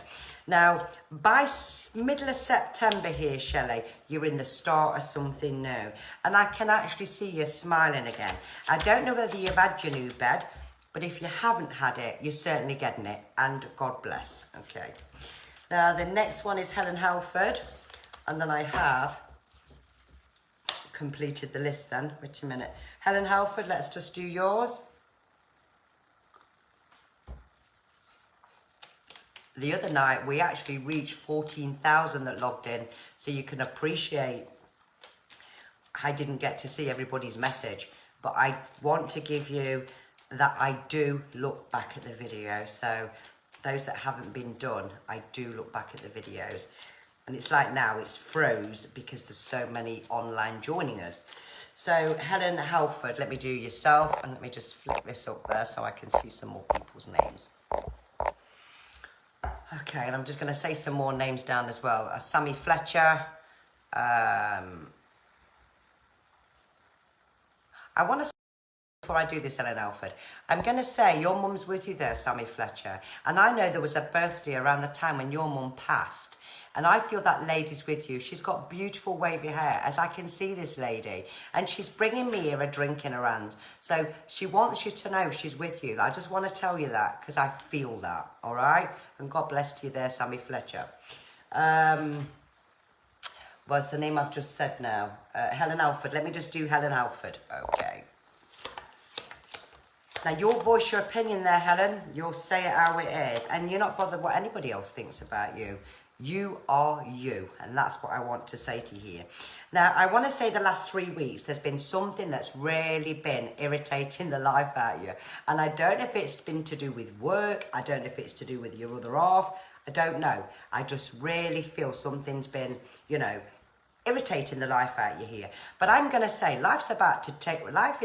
Now, by middle of September here, Shelley, you're in the start of something new. And I can actually see you smiling again. I don't know whether you've had your new bed, but if you haven't had it, you're certainly getting it. And God bless. Okay. Now, the next one is Helen Halford. And then I have completed the list then. Wait a minute. Helen Halford, let's just do yours. The other night, we actually reached 14,000 that logged in, so you can appreciate I didn't get to see everybody's message, but I want to give you that I do look back at the video. So those that haven't been done, I do look back at the videos. And it's like now, it's froze because there's so many online joining us. So Helen Halford, let me do yourself, and let me just flick this up there so I can see some more people's names. Okay, and I'm just going to say some more names down as well. Sammy Fletcher. I want to, before I do this, Helen Halford, I'm going to say your mum's with you there, Sammy Fletcher. And I know there was a birthday around the time when your mum passed. And I feel that lady's with you. She's got beautiful wavy hair, as I can see this lady. And she's bringing me here a drink in her hand. So she wants you to know she's with you. I just want to tell you that because I feel that, all right? And God bless to you there, Sammy Fletcher. What's the name I've just said now? Helen Halford. Let me just do Helen Halford. Okay. Now, you'll voice your opinion there, Helen. You'll say it how it is. And you're not bothered what anybody else thinks about you. You are you, and that's what I want to say to you here. Now, I want to say the last 3 weeks, there's been something that's really been irritating the life out of you. And I don't know if it's been to do with work. I don't know if it's to do with your other half. I don't know. I just really feel something's been, you know, irritating the life out of you here. But I'm going to say life is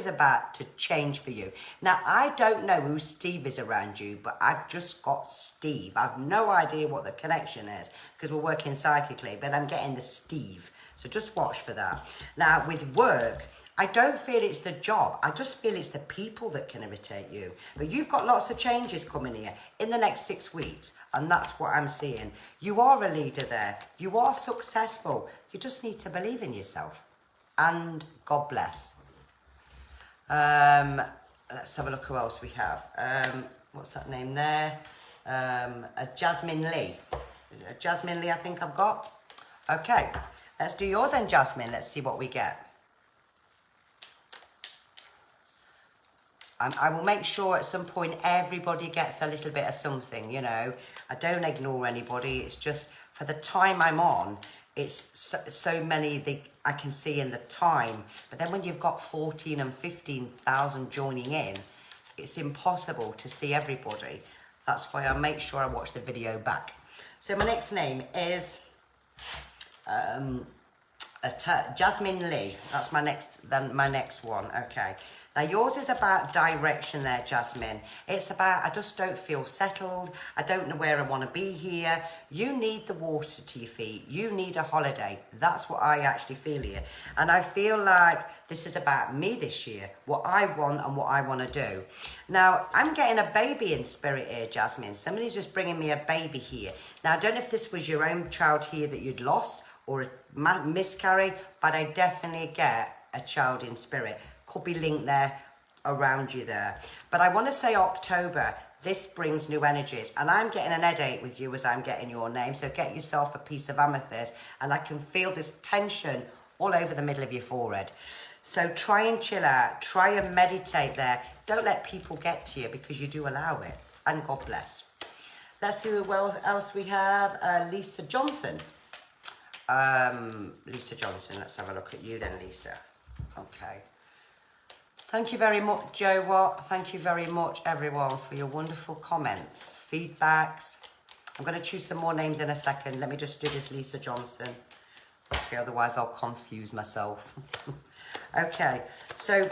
about to change for you. Now, I don't know who Steve is around you, but I've just got Steve. I've no idea what the connection is because we're working psychically, but I'm getting the Steve. So just watch for that. Now, with work, I don't feel it's the job. I just feel it's the people that can irritate you. But you've got lots of changes coming here in the next 6 weeks. And that's what I'm seeing. You are a leader there. You are successful. You just need to believe in yourself. And God bless. Let's have a look who else we have. What's that name there? Jasmine Lee. Jasmine Lee, I think I've got. Okay. Let's do yours then, Jasmine. Let's see what we get. I will make sure at some point everybody gets a little bit of something, you know. I don't ignore anybody. It's just for the time I'm on, it's so many I can see in the time. But then when you've got 14 and 15,000 joining in, it's impossible to see everybody. That's why I make sure I watch the video back. So my next name is Jasmine Lee. That's my next one. Okay. Now, yours is about direction there, Jasmine. It's about, I just don't feel settled. I don't know where I want to be here. You need the water to your feet. You need a holiday. That's what I actually feel here. And I feel like this is about me this year, what I want and what I want to do. Now, I'm getting a baby in spirit here, Jasmine. Somebody's just bringing me a baby here. Now, I don't know if this was your own child here that you'd lost or a miscarry, but I definitely get a child in spirit. Could be linked there around you there. But I want to say October, this brings new energies. And I'm getting an headache with you as I'm getting your name. So get yourself a piece of amethyst. And I can feel this tension all over the middle of your forehead. So try and chill out. Try and meditate there. Don't let people get to you because you do allow it. And God bless. Let's see who else we have. Lisa Johnson. Lisa Johnson. Let's have a look at you then, Lisa. Okay. Thank you very much, Joe Watt. Thank you very much, everyone, for your wonderful comments, feedbacks. I'm going to choose some more names in a second. Let me just do this Lisa Johnson. Okay, otherwise I'll confuse myself. Okay, so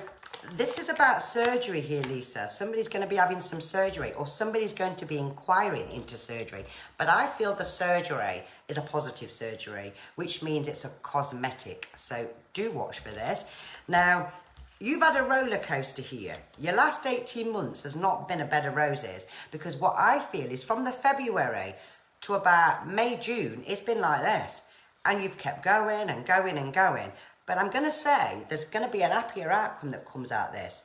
this is about surgery here, Lisa. Somebody's going to be having some surgery or somebody's going to be inquiring into surgery. But I feel the surgery is a positive surgery, which means it's a cosmetic. So do watch for this. Now, you've had a roller coaster here. Your last 18 months has not been a bed of roses because what I feel is from the February to about May, June, it's been like this. And you've kept going and going and going. But I'm going to say there's going to be an happier outcome that comes out of this.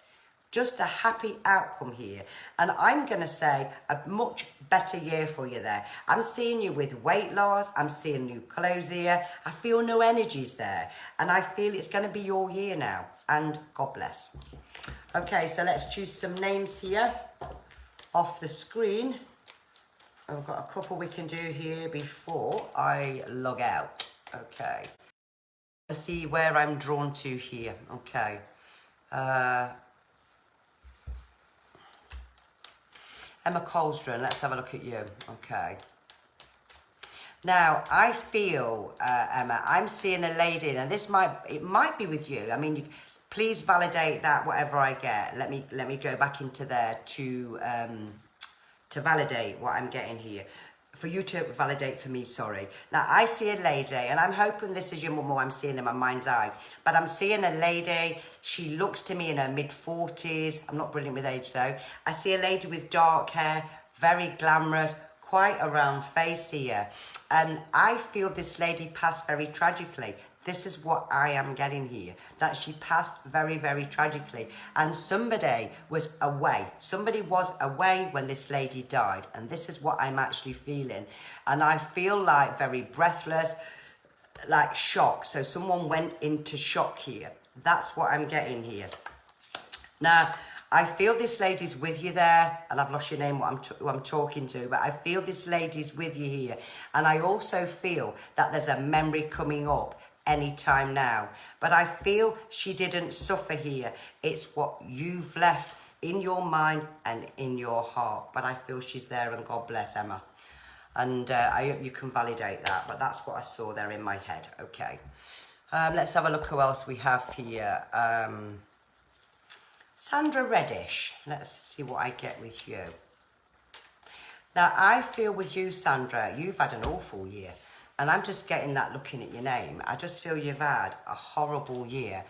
Just a happy outcome here. And I'm going to say a much better year for you there. I'm seeing you with weight loss. I'm seeing new clothes here. I feel new energies there. And I feel it's going to be your year now. And God bless. Okay, so let's choose some names here off the screen. I've got a couple we can do here before I log out. Okay. Let's see where I'm drawn to here. Okay. Emma Colston, let's have a look at you. Okay. Now, I feel, Emma, I'm seeing a lady, and it might be with you. I mean, please validate that, whatever I get. Let me go back into there to validate what I'm getting here. For you to validate for me, sorry. Now, I see a lady, and I'm hoping this is your mum or I'm seeing in my mind's eye, but I'm seeing a lady. She looks to me in her mid-40s. I'm not brilliant with age, though. I see a lady with dark hair, very glamorous, quite a round face here. And I feel this lady passed very tragically. This is what I am getting here, that she passed very, very tragically. And somebody was away. Somebody was away when this lady died. And this is what I'm actually feeling. And I feel like very breathless, like shock. So someone went into shock here. That's what I'm getting here. Now, I feel this lady's with you there, and I've lost your name, who I'm talking to, but I feel this lady's with you here. And I also feel that there's a memory coming up anytime now. But I feel she didn't suffer here. It's what you've left in your mind and in your heart. But I feel she's there, and God bless, Emma. And I hope you can validate that, but that's what I saw there in my head. Okay. Let's have a look who else we have here. Sandra Reddish. Let's see what I get with you. Now, I feel with you, Sandra, you've had an awful year. And I'm just getting that looking at your name. I just feel you've had a horrible year.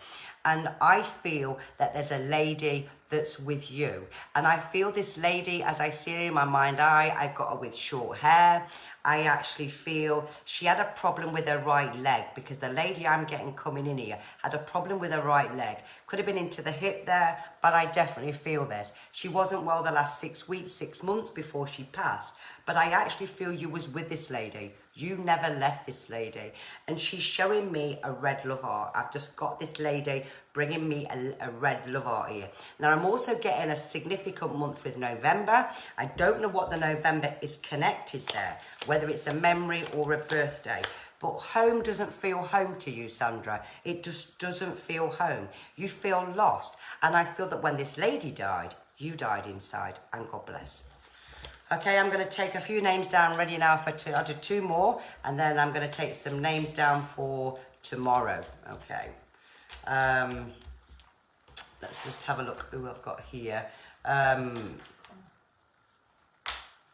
And I feel that there's a lady that's with you. And I feel this lady, as I see her in my mind's eye, I got her with short hair. I actually feel she had a problem with her right leg, because the lady I'm getting coming in here had a problem with her right leg. Could have been into the hip there, but I definitely feel this. She wasn't well the last 6 weeks, 6 months before she passed. But I actually feel you was with this lady. You never left this lady. And she's showing me a red love heart. I've just got this lady bringing me a red love heart here. Now, I'm also getting a significant month with November. I don't know what the November is connected there, whether it's a memory or a birthday. But home doesn't feel home to you, Sandra. It just doesn't feel home. You feel lost. And I feel that when this lady died, you died inside. And God bless. Okay, I'm going to take a few names down ready now for I'll do 2 more, and then I'm going to take some names down for tomorrow. Okay. Let's just have a look who I've got here.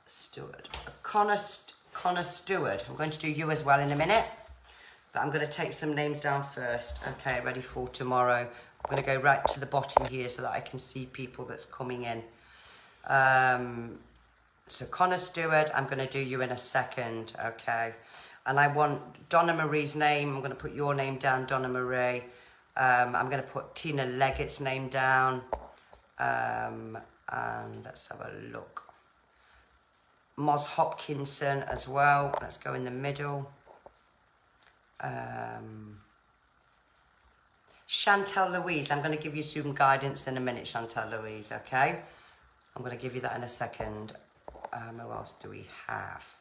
Stewart. Connor Stewart. I'm going to do you as well in a minute, but I'm going to take some names down first. Okay, ready for tomorrow. I'm going to go right to the bottom here so that I can see people that's coming in. So Connor Stewart, I'm going to do you in a second, okay? And I want Donna Marie's name. I'm going to put your name down, Donna Marie. I'm going to put Tina Leggett's name down. And let's have a look. Moz Hopkinson as well. Let's go in the middle. Chantel Louise. I'm going to give you some guidance in a minute, Chantel Louise, okay? I'm going to give you that in a second. Who else do we have?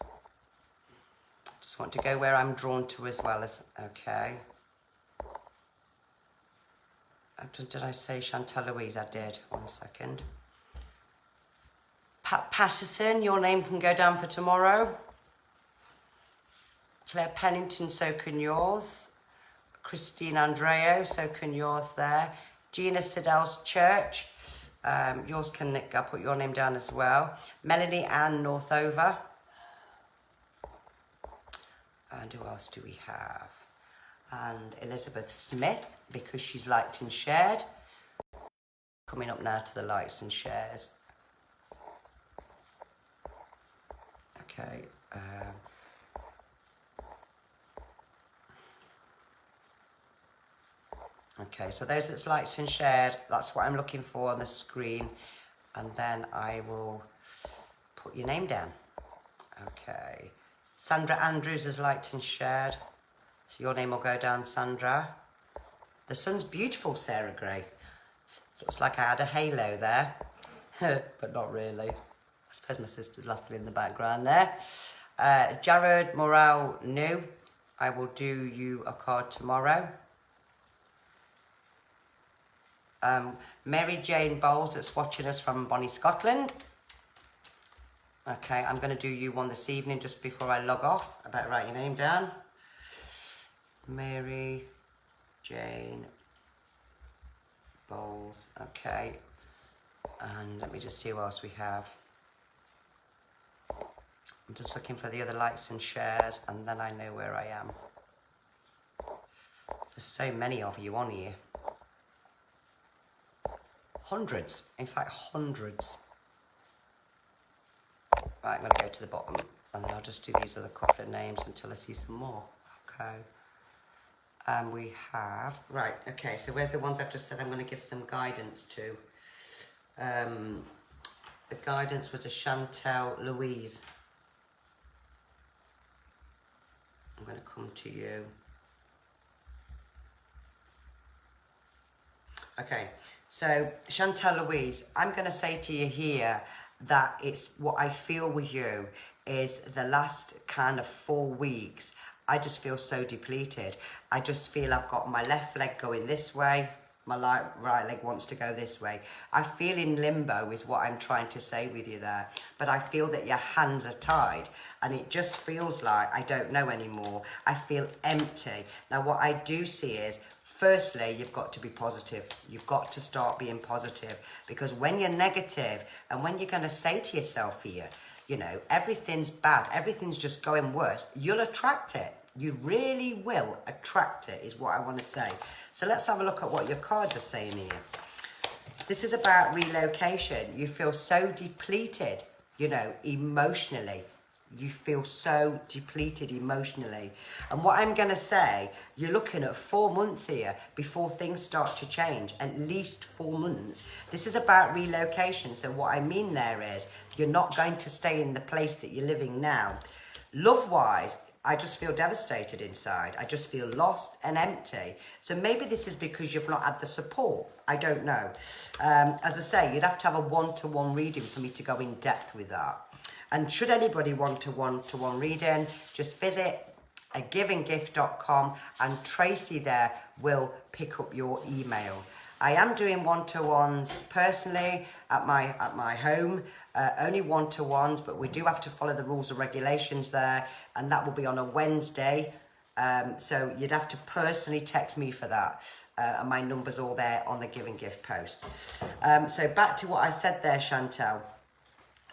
Just want to go where I'm drawn to as well. Okay. Did I say Chantal Louise? I did. 1 second. Pat Patterson, your name can go down for tomorrow. Claire Pennington, so can yours. Christine Andreo, so can yours there. Gina Siddell's Church. Yours can, Nick, I'll put your name down as well. Melanie Ann Northover. And who else do we have? And Elizabeth Smith, because she's liked and shared. Coming up now to the likes and shares. Okay, Okay, so those that's liked and shared, that's what I'm looking for on the screen. And then I will put your name down. Okay. Sandra Andrews has liked and shared. So your name will go down, Sandra. The sun's beautiful, Sarah Gray. Looks like I had a halo there, but not really. I suppose my sister's laughing in the background there. Jared Morale New, I will do you a card tomorrow. Mary Jane Bowles that's watching us from Bonnie, Scotland. Okay, I'm going to do you one this evening just before I log off. I better write your name down. Mary Jane Bowles. Okay. And let me just see what else we have. I'm just looking for the other likes and shares, and then I know where I am. There's so many of you on here. Hundreds. In fact, hundreds. Right, I'm going to go to the bottom, and then I'll just do these other couple of names until I see some more. Okay. And we have... Right, okay, so where's the ones I've just said I'm going to give some guidance to? The guidance was a Chantel Louise. I'm going to come to you. Okay, so Chantel Louise, I'm going to say to you here that it's what I feel with you is the last kind of 4 weeks, I just feel so depleted. I just feel I've got my left leg going this way, my right leg wants to go this way. I feel in limbo is what I'm trying to say with you there. But I feel that your hands are tied and it just feels like I don't know anymore. I feel empty. Now what I do see is, firstly, you've got to be positive. You've got to start being positive, because when you're negative and when you're going to say to yourself here, you know, everything's bad, everything's just going worse, you'll attract it. You really will attract it, is what I want to say. So let's have a look at what your cards are saying here. This is about relocation. You feel so depleted, you know, emotionally. You feel so depleted emotionally. And what I'm going to say, you're looking at 4 months here before things start to change. At least 4 months. This is about relocation. So what I mean there is, you're not going to stay in the place that you're living now. Love-wise, I just feel devastated inside. I just feel lost and empty. So maybe this is because you've not had the support. I don't know. As I say, you'd have to have a one-to-one reading for me to go in depth with that. And should anybody want a one-to-one reading, just visit agivinggift.com and Tracy there will pick up your email. I am doing one-to-ones personally at my home, only one-to-ones, but we do have to follow the rules and regulations there, and that will be on a Wednesday. So you'd have to personally text me for that, and my number's all there on the Give and Gift post. So back to what I said there, Chantel.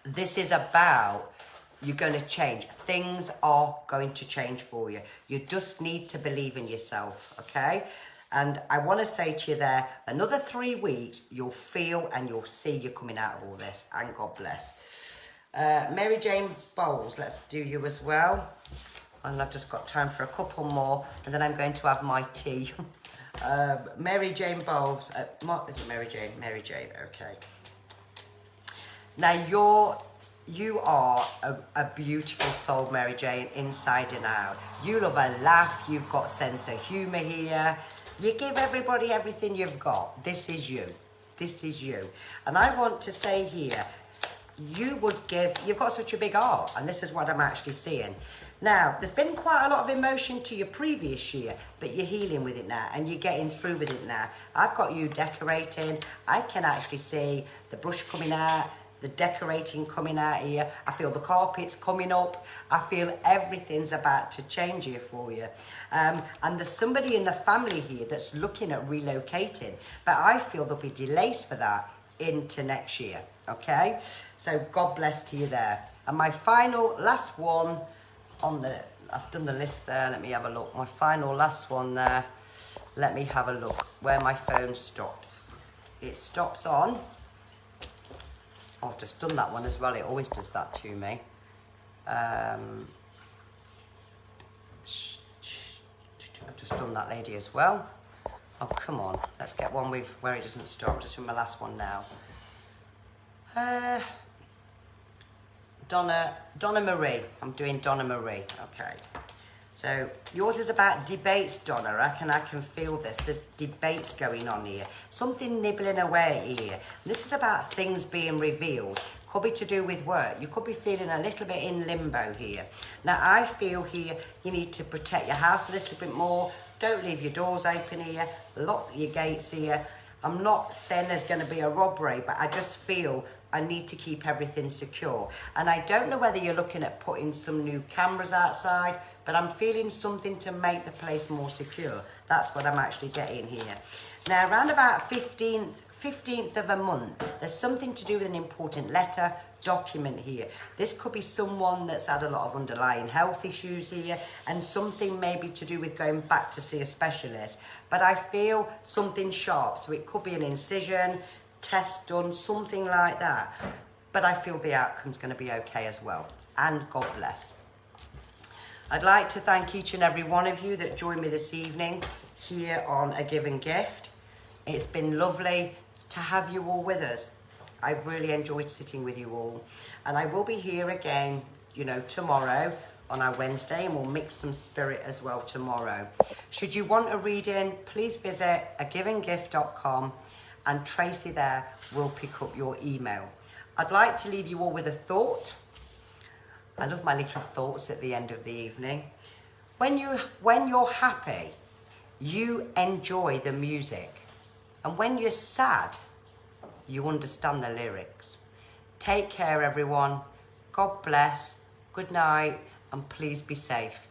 This is about you're going to change. Things are going to change for you. You just need to believe in yourself, okay? And I want to say to you there, another 3 weeks, you'll feel and you'll see you're coming out of all this. And God bless. Mary Jane Bowles, let's do you as well. And I've just got time for a couple more, and then I'm going to have my tea. Mary Jane Bowles. Is it Mary Jane? Mary Jane, okay. Now, you are a beautiful soul, Mary Jane, inside and out. You love a laugh. You've got sense of humour here. You give everybody everything you've got. This is you. This is you. And I want to say here, you've got such a big heart, and this is what I'm actually seeing. Now, there's been quite a lot of emotion to your previous year, but you're healing with it now, and you're getting through with it now. I've got you decorating. I can actually see the brush coming out, the decorating coming out here. I feel the carpets coming up. I feel everything's about to change here for you. And there's somebody in the family here that's looking at relocating, but I feel there'll be delays for that into next year, okay? So God bless to you there. And my final, last one on the, I've done the list there, let me have a look. My final last one there, let me have a look where my phone stops. It stops on, oh, I've just done that one as well, it always does that to me. I've just done that lady as well. Oh, come on. Let's get one with where it doesn't stop. Just with my last one now. Donna Marie. I'm doing Donna Marie. Okay. So yours is about debates, Donna. I can feel this. There's debates going on here. Something nibbling away here. This is about things being revealed. Could be to do with work. You could be feeling a little bit in limbo here. Now, I feel here you need to protect your house a little bit more. Don't leave your doors open here. Lock your gates here. I'm not saying there's going to be a robbery, but I just feel I need to keep everything secure. And I don't know whether you're looking at putting some new cameras outside, but I'm feeling something to make the place more secure. That's what I'm actually getting here. Now, around about 15th of a month, there's something to do with an important letter, document here. This could be someone that's had a lot of underlying health issues here, and something maybe to do with going back to see a specialist. But I feel something sharp, so it could be an incision, test done, something like that. But I feel the outcome's going to be okay as well. And God bless. I'd like to thank each and every one of you that joined me this evening here on A Given Gift. It's been lovely to have you all with us. I've really enjoyed sitting with you all. And I will be here again, you know, tomorrow on our Wednesday, and we'll mix some spirit as well tomorrow. Should you want a reading, please visit agivengift.com, and Tracy there will pick up your email. I'd like to leave you all with a thought. I love my little thoughts at the end of the evening. When you're happy, you enjoy the music. And when you're sad, you understand the lyrics. Take care, everyone. God bless. Good night, and please be safe.